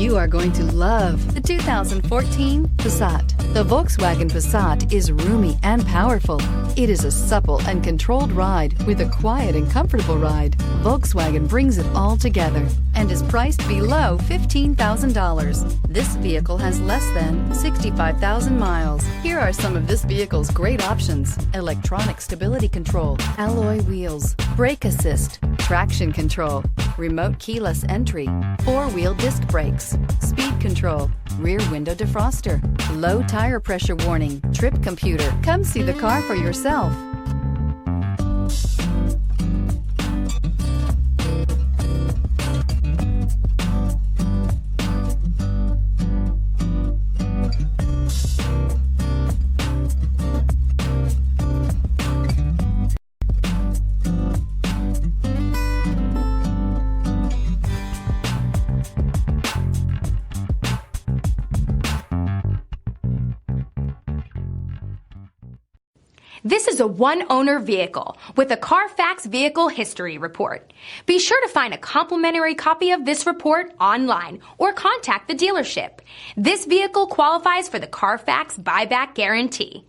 You are going to love the 2014 Passat. The Volkswagen Passat is roomy and powerful. It is a supple and controlled ride with a quiet and comfortable ride. Volkswagen brings it all together and is priced below $15,000. This vehicle has less than 65,000 miles. Here are some of this vehicle's great options: electronic stability control, alloy wheels, brake assist, traction control, remote keyless entry, four-wheel disc brakes, speed control, rear window defroster, low tire pressure warning, trip computer. Come see the car for yourself. This is a one-owner vehicle with a Carfax Vehicle History Report. Be sure to find a complimentary copy of this report online or contact the dealership. This vehicle qualifies for the Carfax Buyback Guarantee.